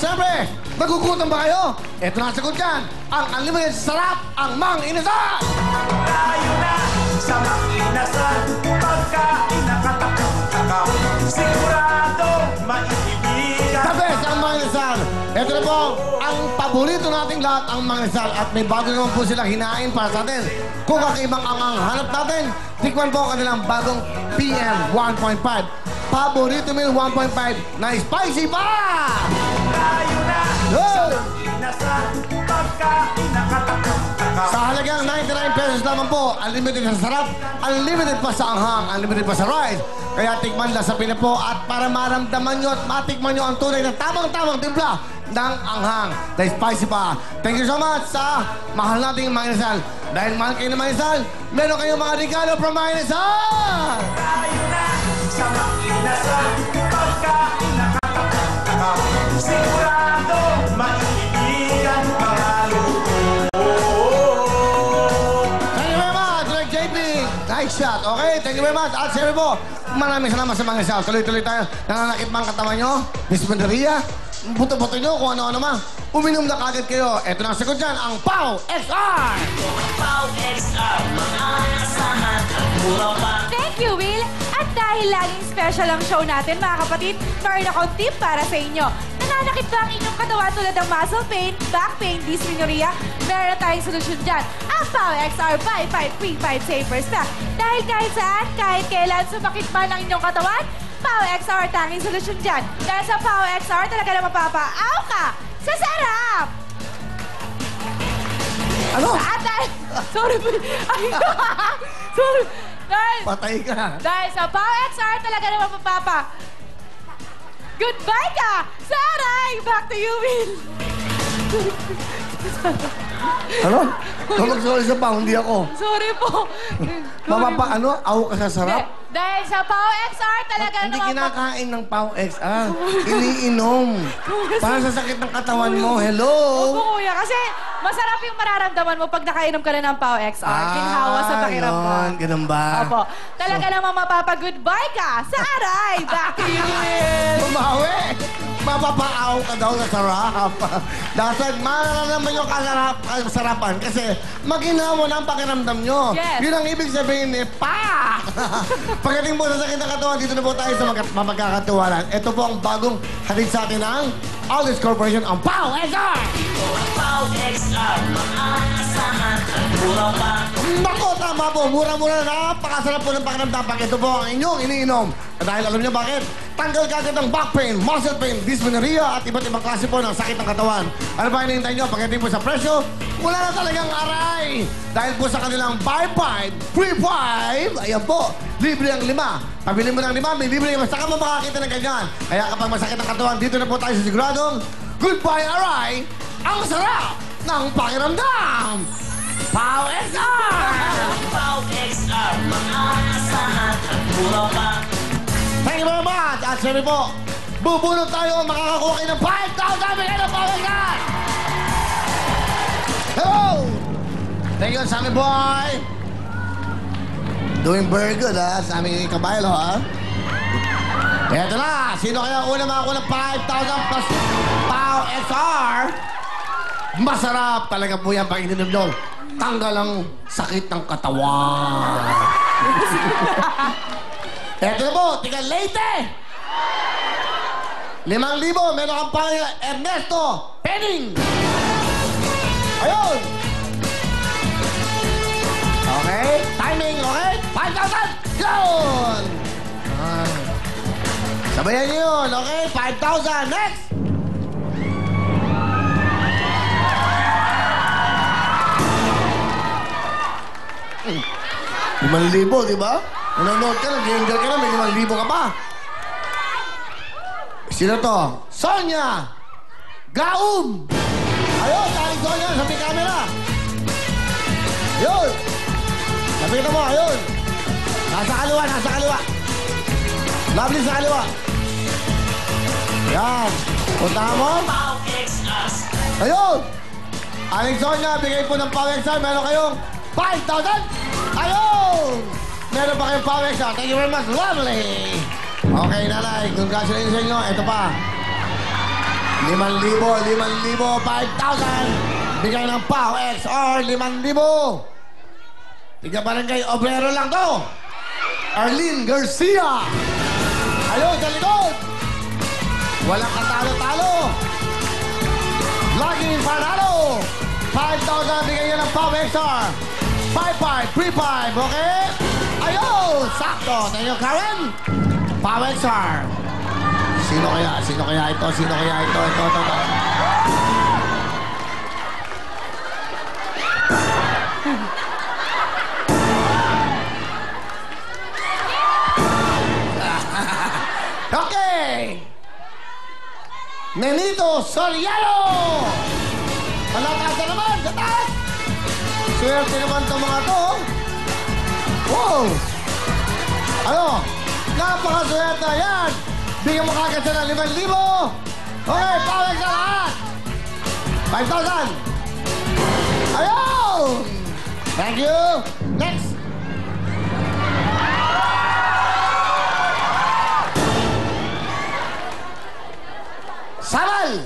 siyempre, nagugutom ba kayo? Ito na ang sagot dyan. Ang unlimited sarap, ang Mang Inasal! Tayo na sa Mang Inasal. Pagkain na katakot-takot, sigurado maiibigan. The best, ang Mang Inasal. Ito na po, ang paborito nating lahat, ang Mang Inasal. At may bago naman po silang hinain para sa atin. Kung kakaibang ang hanap natin, tikman po ang kanilang bagong PM 1.5. Paborito meal 1.5 na spicy pa! Tayo na sa Mang Inasal. Pagkain na katakot-takot. Sa halagang 99 pesos lamang po, unlimited sa sarap, unlimited pa sa anghang, unlimited pa sa rice. Kaya tikman lang sa Pina po at para maramdaman nyo at matikman nyo ang tunay na tamang-tamang timpla ng anghang na spicy pa. Thank you so much sa mahal nating Mang Inasal. Dahil mahal kayo ng Mang Inasal, meron kayong mga regalo from Mang Inasal! Tayo na sa Mang Inasal. Pagkain na katakot-takot, sigurado maiibigan mga luto. Thank you very much, Direk JP. Nice shot. Okay, thank you very much. At siyempre po, maraming salamat sa Mang Inasal. Tuloy-tuloy tayo. Nananakit man katawan nyo, dispenderia, buto-buto nyo, kung ano-ano man. Uminom na kagad kayo. Ito na ang sagot dyan, ang Pau XR! Pau XR, mga-asahan at mura pa. Thank you, Will. At dahil laging special ang show natin, mga kapatid, mayroon akong tip para sa inyo. Nananakit ba ang inyong katawan tulad ng muscle pain, back pain, dysmenorrhea? Meron tayong solusyon dyan. Ang Pau XR 5535 Safer Pack. Dahil kahit saan, kahit kailan, sumakit man ang inyong katawan, Pau XR tanging solusyon dyan. Dahil sa Pau XR, talaga na mapapaaw ka sa sarap! Ano? At dahil... Sorry, ay, sorry. Patay ka. Dahil sa Pau XR, talaga naman mapapa. Goodbye ka! Saray! Back to you, Will. Ano? Kung mag-sorry sa Pau, hindi ako. Sorry po. Ano? Aw ka sa sarap? Dahil sa Pau XR, talaga Hindi naman... kinakain ng Pau XR. Iniinom. Para sa sakit ng katawan mo. Hello? Opo, kuya. Kasi masarap yung mararamdaman mo pag nakainom ka na ng Pau XR. Ginhawa sa pakiramdam. Yun. Ganun ba? Opo. Talaga naman mapapa-goodbye ka sa aray. Back to you, Will. Bumawi! Mapapaaw ka daw sa sarap. Dahil mararamdaman yung kasarapan kasi maginawa na ang pakiramdam nyo. Yes. Yun ang ibig sabihin ni Pak! Pagdating po sa sakit ng katawan, dito na po tayo sa mapagkakatiwalaan. Ito po ang bagong hatid sa atin ng Aldis Corporation, ang Pau XR! Ito ang Pau XR, mga-asahan at mura pa. Nako, tama po. Mura-mura na. Napakasarap po ng pakiramdam pag ito po ang inyong iniinom. At dahil alam niyo bakit? Tanggal kagad ang back pain, muscle pain, dysmenorrhea at iba't ibang klase po ng sakit ng katawan. Ano ba hinihintay nyo? Pagdating po sa presyo, wala na talagang aray. Dahil po sa kanilang buy 5, free 5, ayan po, libre ang 5. Pabili mo ng 5, may libre yung saka mo makakita ng ganyan. Kaya kapag masakit ang katawan, dito na po tayo sa siguradong goodbye aray, ang sarap ng pakiramdam. Pau XR! Pau XR, mga-asahan at mura pa. Thank you very much! At sabi po, bubunot tayo, makakakuha kayo ng 5,000 bigay ng Pau XR! Hello! Thank you, Sammy Boy! Doing very good, ha? Sammy Caballo, ha? Eto na! Sino kaya una makakuha ng 5,000 plus Pau XR? Masarap talaga po yan pag ininom nyo. Tanggal ang sakit ng katawan. Eto na po, tiga Leyte! 5,000, meron kang pangalan, Ernesto Penning! Ayun! Okay, timing, okay? 5,000! Yun! Sabayan niyo yun, okay? 5,000, next! limang libo, di ba? Nanonood ka, nag-enjoy ka na, may 5,000 ka pa. Sino to? Sonia! Gaum! Ayun, tayo Sonia, sa may camera. Ayun! Lapita mo, ayun. Nasa kaliwa, nasa kaliwa. Lovely sa kaliwa. Yan. Puntahan mo. Pau XR. Ayun! Aling Sonia, bigay po ng Pau XR. Meron kayong 5,000! Ayun! Meron pa kayong Pau XR. Thank you very much. Lovely! Okay, nanay. Congratulations sa inyo. Ito pa. 5,000, 5,000. Bigay ng Pau XR, 5,000. Tiga barangay Obrero lang to. Arlene Garcia. Ayun, sa likod. Walang katalo-talo. Laging panalo. 5,000, bigay niya ng Pau XR. 5,500, 3,500, okay? Ayun, sakto. Thank you, Karen. Pau XR. Sino kaya? Sino kaya ito? Sino kaya ito? Ito. Okay! Nenito Soriano! Malataas na naman! Sa taas! Swerte naman itong mga to. Wow! Ano? Napakaswerte yan! Bigyan mo kagad siya ng 5,000! Okay, pawag sa lahat! 5,000! Ayun! Thank you! Next! Samal!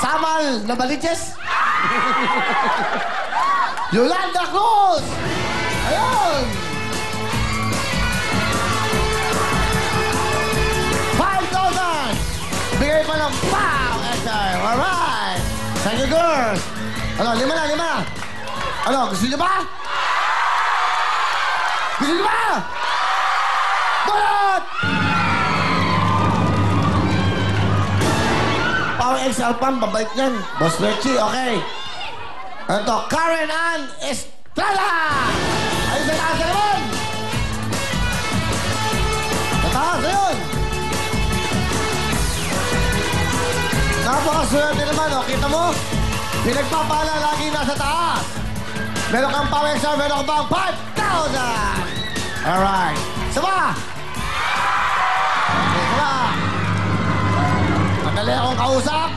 Samal na baliches? Yolanda Cruz! Ayun! 5,000! Bigay pa ng pow! Alright! Thank you, girls! Ano, 5 na. Ano, gusto niyo ba? Gusto niyo ba? Balot! Power XL Pam, babalik niyan. Boss Richie, okay. Ano to? Karen Ann Estrada! Ayun sa taas na naman! Sa taas, ayun! Napakaswerte naman, oh. Kita mo? Pinagpapala lagi nasa taas. Meron kang Power XL, meron kang 5,000! Alright. Sama! Okay, sama! Madali akong kausap.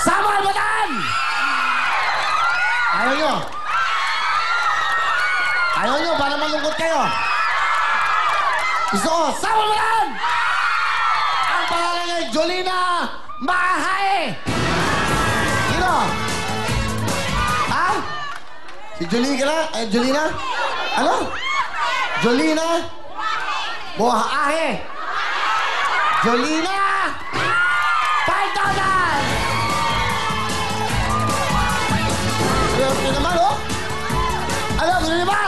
Sama, Batan! Ayaw nyo. Ayaw nyo, para malungkot kayo. Gusto ko, sama, Batan! Ang pangalan ay Jolina Mahae. Sino? Ha? Si Jolina? Jolina? Ano? Jolina? Buhahe. Jolina! 5,000! Swerte naman, oh! Ano, gusto niyo ba?